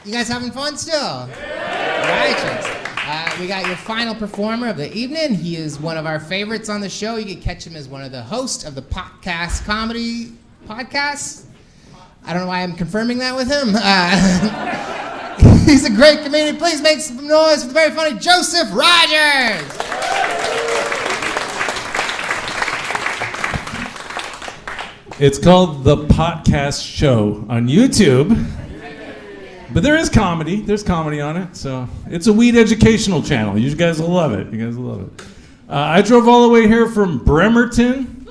You guys having fun still? Righteous. We got your final performer of the evening. He is one of our favorites on the show. You can catch him as one of the hosts of the podcast comedy podcast. I don't know why I'm confirming that with him. He's a great comedian. Please make some noise for the very funny Joseph Rogers. It's called The Podcast Show on YouTube. But there is comedy. There's comedy on it. So it's a weed educational channel. You guys will love it. You guys will love it. I drove all the way here from Bremerton.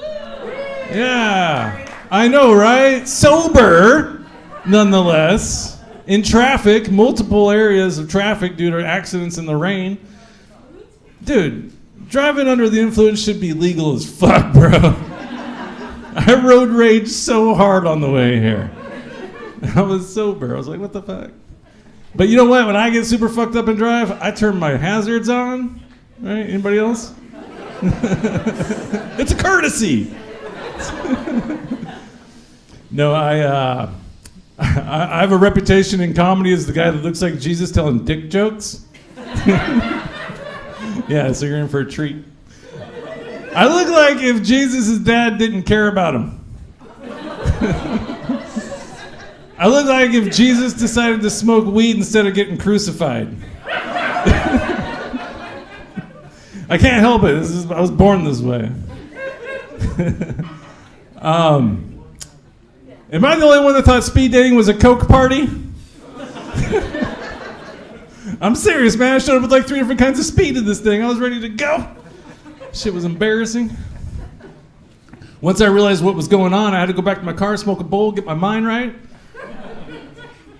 Yeah. I know, right? Sober, nonetheless. In traffic, multiple areas of traffic due to accidents in the rain. Dude, driving under the influence should be legal as fuck, bro. I road raged so hard on the way here. I was sober. I was like, what the fuck? But you know what? When I get super fucked up and drive, I turn my hazards on. Right? Anybody else? It's a courtesy. No, I have a reputation in comedy as the guy that looks like Jesus telling dick jokes. Yeah, so you're in for a treat. I look like if Jesus' dad didn't care about him. I look like if Jesus decided to smoke weed instead of getting crucified. I can't help it. I was born this way. Am I the only one that thought speed dating was a coke party? I'm serious, man. I showed up with like 3 different kinds of speed in this thing. I was ready to go. Shit was embarrassing. Once I realized what was going on, I had to go back to my car, smoke a bowl, get my mind right.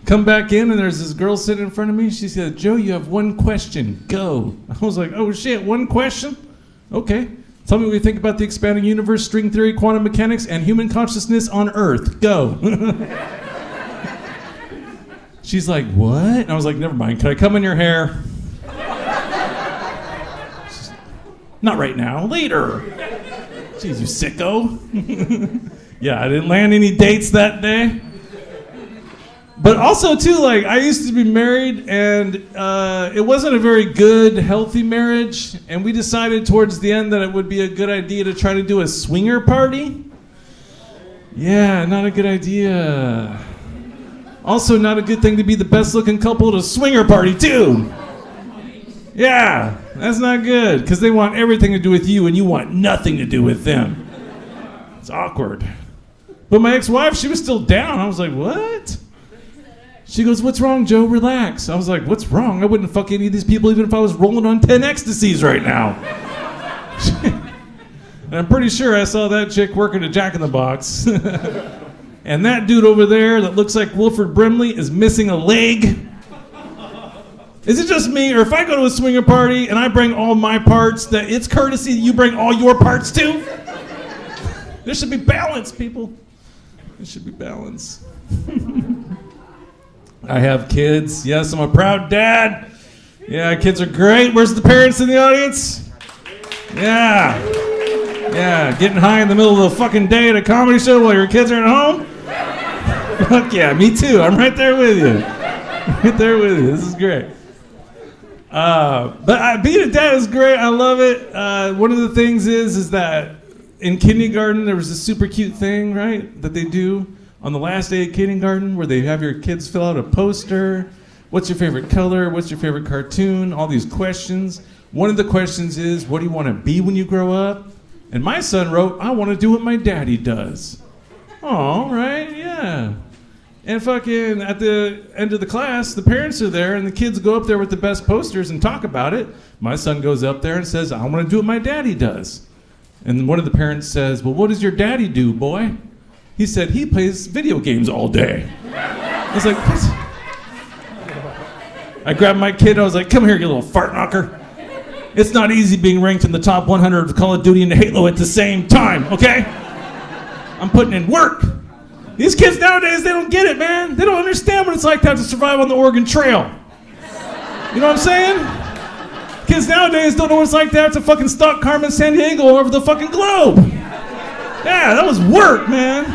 Come back in, and there's this girl sitting in front of me. She said, Joe, you have one question. Go. I was like, oh, shit, one question? Okay. Tell me what you think about the expanding universe, string theory, quantum mechanics, and human consciousness on Earth. Go. She's like, what? And I was like, never mind. Can I come in your hair? Not right now. Later. Jeez, you sicko. Yeah, I didn't land any dates that day. But also, too, like, I used to be married, and it wasn't a very good, healthy marriage, and we decided towards the end that it would be a good idea to try to do a swinger party. Yeah, not a good idea. Also, not a good thing to be the best-looking couple at a swinger party, too. Yeah, that's not good, because they want everything to do with you, and you want nothing to do with them. It's awkward. But my ex-wife, she was still down. I was like, what? She goes, what's wrong, Joe? Relax. I was like, what's wrong? I wouldn't fuck any of these people even if I was rolling on 10 ecstasies right now. And I'm pretty sure I saw that chick working a Jack in the Box. And that dude over there that looks like Wilford Brimley is missing a leg. Is it just me, or if I go to a swinger party and I bring all my parts, that it's courtesy that you bring all your parts too? There should be balance, people. There should be balance. I have kids. Yes, I'm a proud dad. Yeah, kids are great. Where's the parents in the audience? Yeah. Yeah, getting high in the middle of the fucking day at a comedy show while your kids are at home? Fuck yeah, me too. I'm right there with you. Right there with you. This is great. But being a dad is great. I love it. One of the things is that in kindergarten, there was this super cute thing, right, that they do on the last day of kindergarten where they have your kids fill out a poster. What's your favorite color? What's your favorite cartoon? All these questions. One of the questions is, what do you want to be when you grow up? And my son wrote, I want to do what my daddy does. Oh, right, yeah. And fucking at the end of the class, the parents are there and the kids go up there with the best posters and talk about it. My son goes up there and says, I want to do what my daddy does. And one of the parents says, well, what does your daddy do, boy? He said, he plays video games all day. I was like, what? I grabbed my kid, I was like, come here, you little fart knocker. It's not easy being ranked in the top 100 of Call of Duty and Halo at the same time, okay? I'm putting in work. These kids nowadays, they don't get it, man. They don't understand what it's like to have to survive on the Oregon Trail. You know what I'm saying? Kids nowadays don't know what it's like to have to fucking stalk Carmen Sandiego all over the fucking globe. Yeah, that was work, man.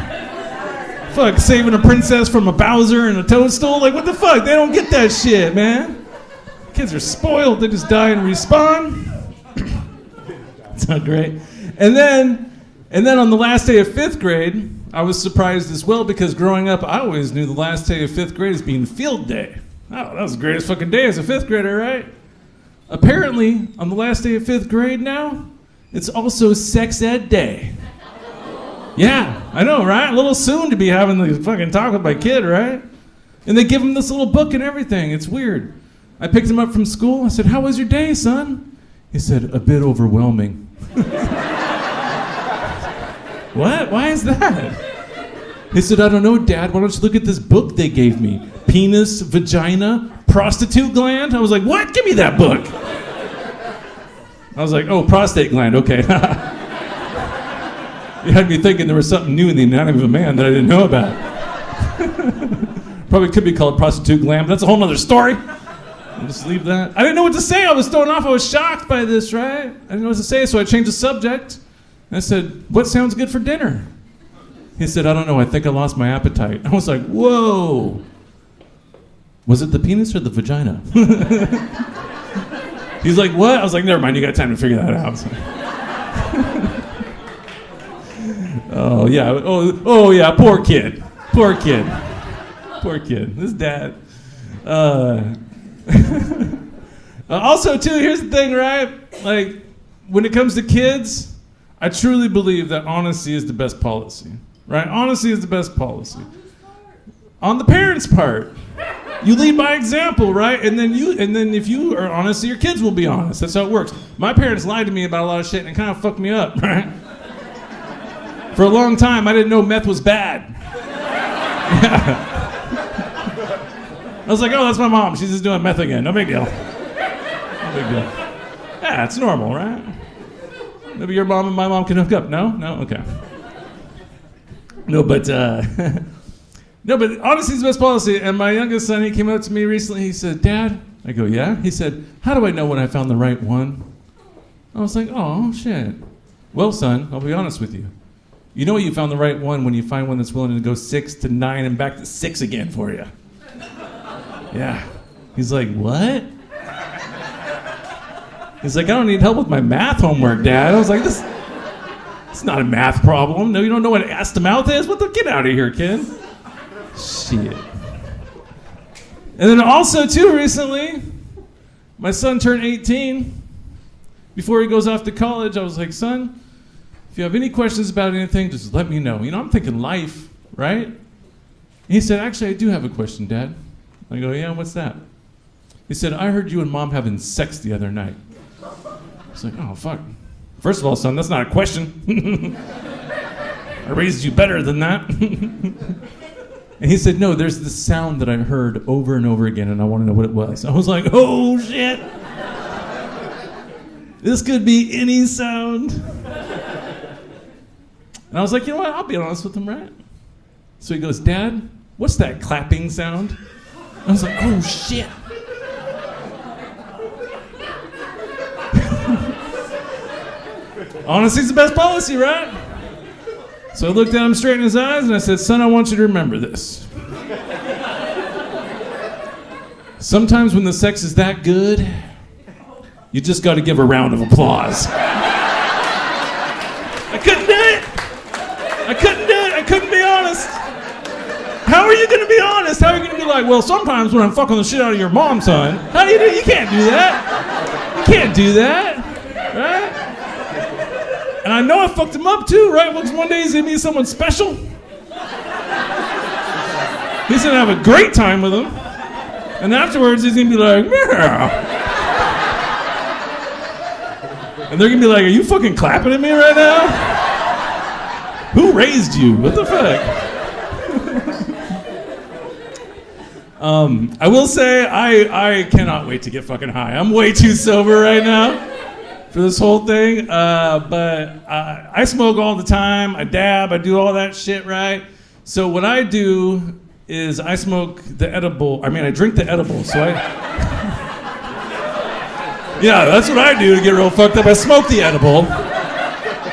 Fuck, saving a princess from a Bowser and a toadstool. Like, what the fuck? They don't get that shit, man. Kids are spoiled. They just die and respawn. It's not great. And then on the last day of 5th grade, I was surprised as well because growing up, I always knew the last day of 5th grade as being field day. Oh, that was the greatest fucking day as a 5th grader, right? Apparently, on the last day of 5th grade now, it's also sex ed day. Yeah, I know, right? A little soon to be having the fucking talk with my kid, right? And they give him this little book and everything. It's weird. I picked him up from school. I said, "How was your day, son?" He said, "A bit overwhelming." What? Why is that? He said, "I don't know, Dad. Why don't you look at this book they gave me? Penis, vagina, prostitute gland?" I was like, "What? Give me that book." I was like, "Oh, prostate gland. Okay." You had me thinking there was something new in the anatomy of a man that I didn't know about. Probably could be called prostitute gland, but that's a whole other story. I'll just leave that. I didn't know what to say. I was thrown off. I was shocked by this, right? I didn't know what to say, so I changed the subject. And I said, "What sounds good for dinner?" He said, "I don't know. I think I lost my appetite." I was like, "Whoa. Was it the penis or the vagina?" He's like, "What?" I was like, "Never mind. You got time to figure that out." Oh yeah, oh yeah, poor kid. His dad. Also too, here's the thing, right? Like, when it comes to kids, I truly believe that honesty is the best policy, right? Honesty is the best policy. On the parents' part, you lead by example, right? And then if you are honest, your kids will be honest. That's how it works. My parents lied to me about a lot of shit and it kind of fucked me up, right? For a long time, I didn't know meth was bad. Yeah. I was like, "Oh, that's my mom. She's just doing meth again. No big deal. No big deal." Yeah, it's normal, right? Maybe your mom and my mom can hook up. No? No? Okay. No, but honesty is the best policy. And my youngest son, he came up to me recently. He said, "Dad," I go, "Yeah?" He said, "How do I know when I found the right one?" I was like, "Oh, shit. Well, son, I'll be honest with you. You know you found the right one when you find one that's willing to go 6 to 9 and back to 6 again for you." Yeah. He's like, "What?" He's like, "I don't need help with my math homework, Dad." I was like, it's not a math problem. No, you don't know what ass to mouth is? What the? Get out of here, kid. Shit. And then also, too, recently, my son turned 18. Before he goes off to college, I was like, "Son, if you have any questions about anything, just let me know." You know, I'm thinking life, right? And he said, "Actually, I do have a question, Dad." I go, "Yeah, what's that?" He said, "I heard you and Mom having sex the other night." I was like, "Oh, fuck. First of all, son, that's not a question. I raised you better than that." And he said, "No, there's this sound that I heard over and over again, and I want to know what it was." I was like, "Oh, shit. This could be any sound." And I was like, "You know what? I'll be honest with him, right?" So he goes, "Dad, what's that clapping sound?" I was like, "Oh, shit." Honesty's the best policy, right? So I looked at him straight in his eyes and I said, "Son, I want you to remember this. Sometimes when the sex is that good, you just got to give a round of applause." I couldn't do it. I couldn't be honest. How are you going to be honest? How are you going to be like, "Well, sometimes when I'm fucking the shit out of your mom, son." How do you do? You can't do that. You can't do that, right? And I know I fucked him up too, right? Because one day he's going to meet someone special. He's going to have a great time with him. And afterwards he's going to be like, "Yeah." And they're going to be like, "Are you fucking clapping at me right now? Who raised you? What the fuck?" I will say, I cannot wait to get fucking high. I'm way too sober right now for this whole thing. But I smoke all the time. I dab. I do all that shit, right? So what I do is I smoke the edible. I mean, I drink the edible. So yeah, that's what I do to get real fucked up. I smoke the edible.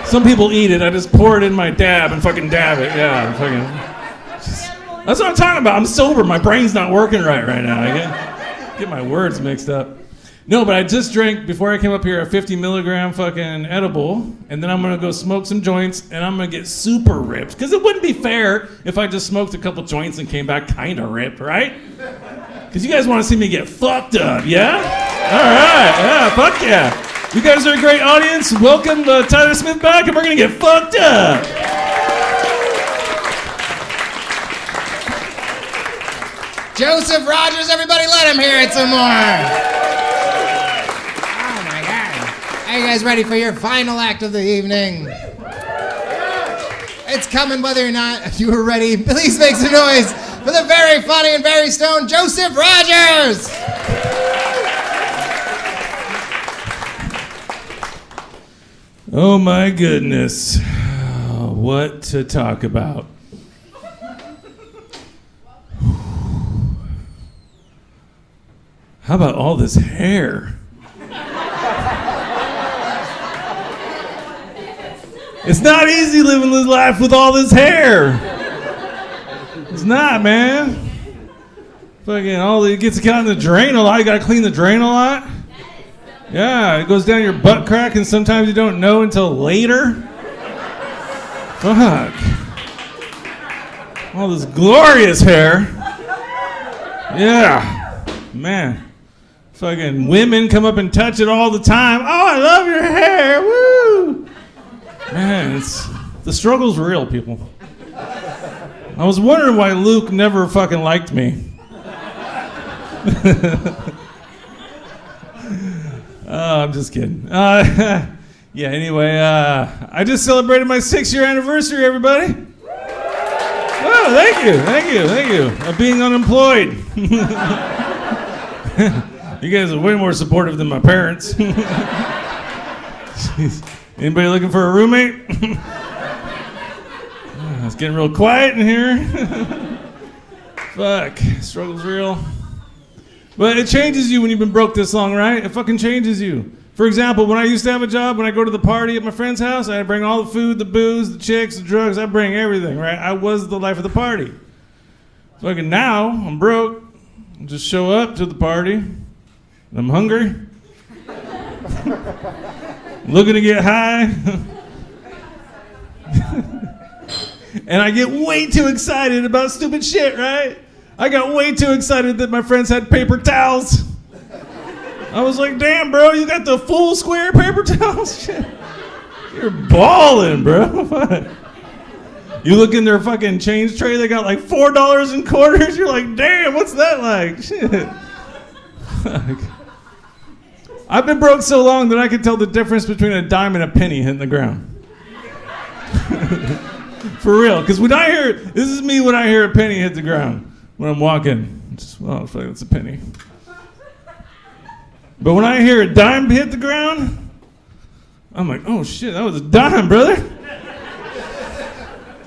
Some people eat it. I just pour it in my dab and fucking dab it. Yeah, fucking. That's what I'm talking about. I'm sober. My brain's not working right now. I get my words mixed up. No, but I just drank, before I came up here, a 50 milligram fucking edible, and then I'm gonna go smoke some joints, and I'm gonna get super ripped. Because it wouldn't be fair if I just smoked a couple joints and came back kinda ripped, right? Because you guys wanna see me get fucked up, yeah? Alright, yeah, fuck yeah. You guys are a great audience. Welcome Tyler Smith back, and we're gonna get fucked up. Joseph Rogers, everybody let him hear it some more. Are you guys ready for your final act of the evening? It's coming whether or not you are ready. Please make some noise for the very funny and very stoned Joseph Rogers! Oh my goodness. What to talk about. How about all this hair? It's not easy living this life with all this hair. It's not, man. Fucking it gets caught in the drain a lot. You gotta clean the drain a lot. Yeah, it goes down your butt crack, and sometimes you don't know until later. Fuck. All this glorious hair. Yeah, man. Fucking women come up and touch it all the time. Oh, I love your hair. Woo. Man, the struggle's real, people. I was wondering why Luke never fucking liked me. I'm just kidding. Yeah, anyway, I just celebrated my 6-year anniversary, everybody. Oh, thank you. Of being unemployed. You guys are way more supportive than my parents. Jeez. Anybody looking for a roommate? It's getting real quiet in here. Fuck, struggle's real. But it changes you when you've been broke this long, right? It fucking changes you. For example, when I used to have a job, when I go to the party at my friend's house, I'd bring all the food, the booze, the chicks, the drugs, I'd bring everything, right? I was the life of the party. Fucking now, I'm broke. I just show up to the party, and I'm hungry. Looking to get high. And I get way too excited about stupid shit, right? I got way too excited that my friends had paper towels. I was like, damn, bro, you got the full square paper towels? Shit. You're balling, bro. You look in their fucking change tray, they got like $4 in quarters. You're like, damn, what's that like? Shit. Fuck. I've been broke so long that I can tell the difference between a dime and a penny hitting the ground. For real, because when I hear, this is me when I hear a penny hit the ground, when I'm walking, oh, fuck, that's a penny. But when I hear a dime hit the ground, I'm like, oh shit, that was a dime, brother.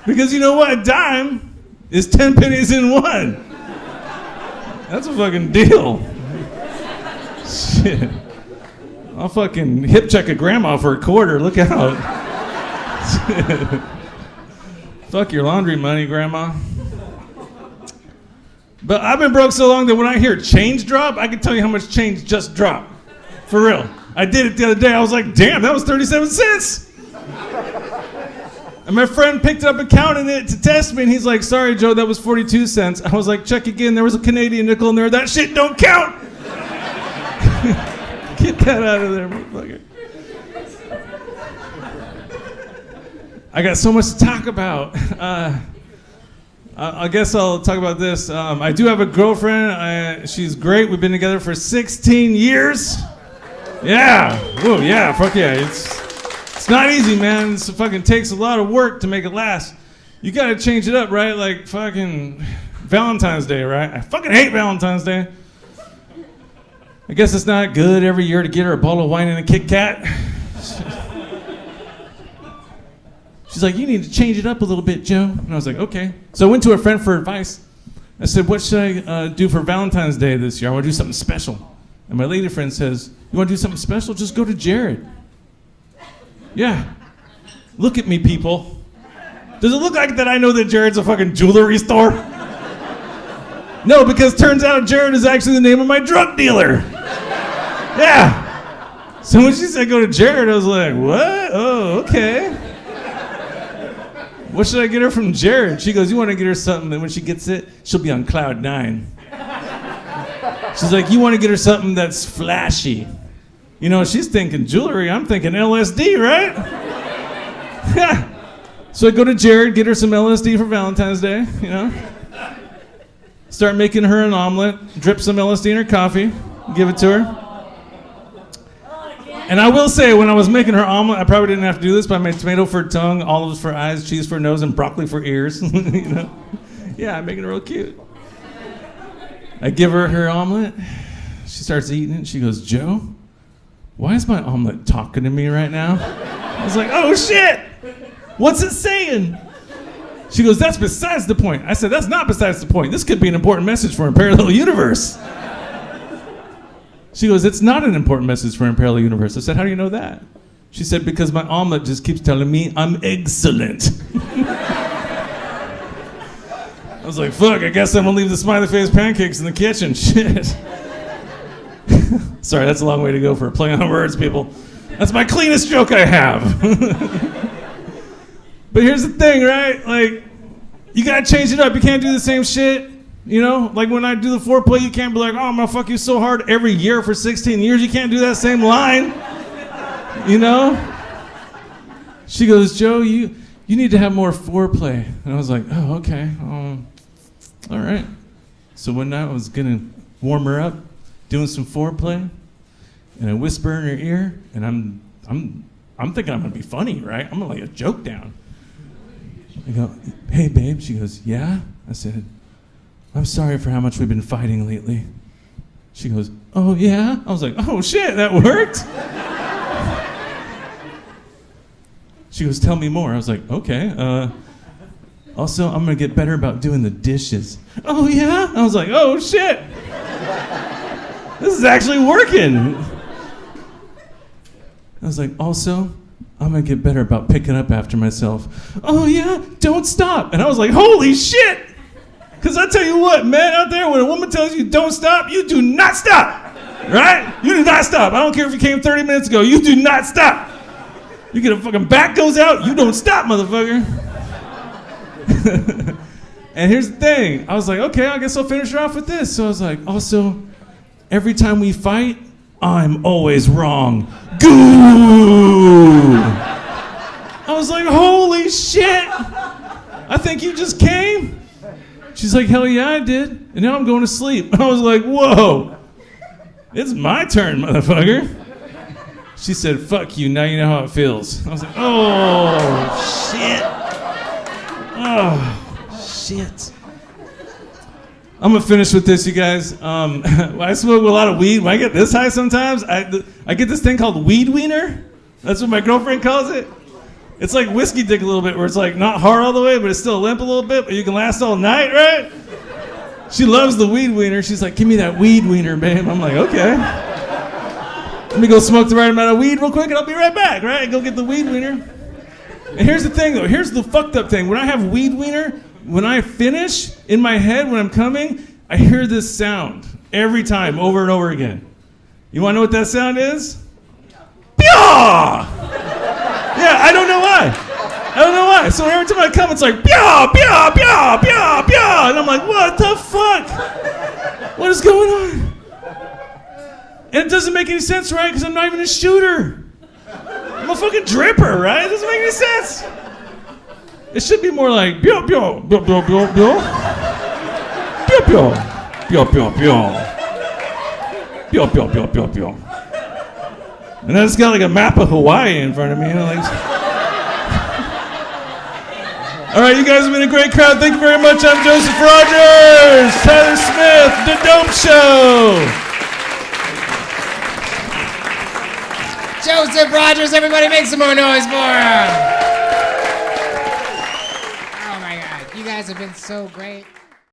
Because you know what, a dime is 10 pennies in one. That's a fucking deal. Shit. I'll fucking hip check a grandma for a quarter. Look out. Fuck your laundry money, grandma. But I've been broke so long that when I hear change drop, I can tell you how much change just dropped. For real. I did it the other day. I was like, damn, that was 37 cents. And my friend picked it up and counted it to test me, and he's like, sorry, Joe, that was 42 cents. I was like, check again. There was a Canadian nickel in there. That shit don't count. Get that out of there, motherfucker. I got so much to talk about. I guess I'll talk about this. I do have a girlfriend. She's great. We've been together for 16 years. Yeah. Whoa, yeah. Fuck yeah. It's not easy, man. It fucking takes a lot of work to make it last. You gotta change it up, right? Like fucking Valentine's Day, right? I fucking hate Valentine's Day. I guess it's not good every year to get her a bottle of wine and a Kit Kat. She's like, you need to change it up a little bit, Joe. And I was like, okay. So I went to a friend for advice. I said, what should I do for Valentine's Day this year? I want to do something special. And my lady friend says, you want to do something special? Just go to Jared. Yeah. Look at me, people. Does it look like that I know that Jared's a fucking jewelry store? No, because turns out Jared is actually the name of my drug dealer. Yeah. So when she said go to Jared, I was like, what? Oh, okay. What should I get her from Jared? She goes, you want to get her something that when she gets it, she'll be on cloud 9. She's like, you want to get her something that's flashy. You know, she's thinking jewelry. I'm thinking LSD, right? So I go to Jared, get her some LSD for Valentine's Day, you know. Start making her an omelet, drip some LSD in her coffee, give it to her. And I will say, when I was making her omelet, I probably didn't have to do this, but I made tomato for tongue, olives for eyes, cheese for nose, and broccoli for ears. You know? Yeah, I'm making it real cute. I give her her omelet. She starts eating it. She goes, Joe, why is my omelet talking to me right now? I was like, oh shit! What's it saying? She goes, that's besides the point. I said, that's not besides the point. This could be an important message for a parallel universe. She goes, it's not an important message for a parallel universe. I said, how do you know that? She said, because my omelet just keeps telling me I'm excellent. I was like, fuck, I guess I'm gonna leave the smiley face pancakes in the kitchen. Shit. Sorry, that's a long way to go for a play on words, people. That's my cleanest joke I have. But here's the thing, right? Like, you gotta change it up. You can't do the same shit. You know, like when I do the foreplay, you can't be like, oh, I'm gonna fuck you so hard every year for 16 years. You can't do that same line. You know? She goes, Joe, you need to have more foreplay. And I was like, oh, okay. All right. So one night I was gonna warm her up, doing some foreplay, and I whisper in her ear, and I'm thinking I'm gonna be funny, right? I'm gonna lay a joke down. I go, hey, babe. She goes, yeah? I said, I'm sorry for how much we've been fighting lately. She goes, oh, yeah? I was like, oh, shit, that worked? She goes, tell me more. I was like, okay. Also, I'm going to get better about doing the dishes. Oh, yeah? I was like, oh, shit. This is actually working. I was like, also, I'm going to get better about picking up after myself. Oh, yeah? Don't stop. And I was like, holy shit. Because I tell you what, man, out there, when a woman tells you don't stop, you do not stop. Right? You do not stop. I don't care if you came 30 minutes ago. You do not stop. You get a fucking back goes out, you don't stop, motherfucker. And here's the thing. I was like, okay, I guess I'll finish her off with this. So I was like, also, every time we fight, I'm always wrong. Goo! I was like, holy shit. I think you just came. She's like, hell yeah, I did. And now I'm going to sleep. I was like, whoa. It's my turn, motherfucker. She said, fuck you, now you know how it feels. I was like, oh, shit. Oh, shit. I'm going to finish with this, you guys. I smoke a lot of weed. When I get this high sometimes, I get this thing called weed wiener. That's what my girlfriend calls it. It's like whiskey dick a little bit, where it's like not hard all the way, but it's still limp a little bit, but you can last all night, right? She loves the weed wiener. She's like, give me that weed wiener, babe. I'm like, okay. Let me go smoke the right amount of weed real quick, and I'll be right back, right? Go get the weed wiener. And here's the thing, though. Here's the fucked up thing. When I have weed wiener, when I finish, in my head, when I'm coming, I hear this sound every time, over and over again. You want to know what that sound is? Pyaw! Yeah, I don't know why. I don't know why. So every time I come, it's like, pyaw, pyaw, pyaw, pyaw, pyaw. And I'm like, what the fuck? What is going on? And it doesn't make any sense, right? Because I'm not even a shooter. I'm a fucking dripper, right? It doesn't make any sense. It should be more like, pyaw, pyaw, pyaw, pyaw, pyaw, pyaw. Pyaw, pyaw, pyaw, pyaw, pyaw. Pyaw, pyaw, pyaw, pyaw, pyaw. And then it's got like a map of Hawaii in front of me. You know, like... All right, you guys have been a great crowd. Thank you very much. I'm Joseph Rogers, Tyler Smith, The Dope Show. Joseph Rogers, everybody make some more noise for him. Oh my God, you guys have been so great.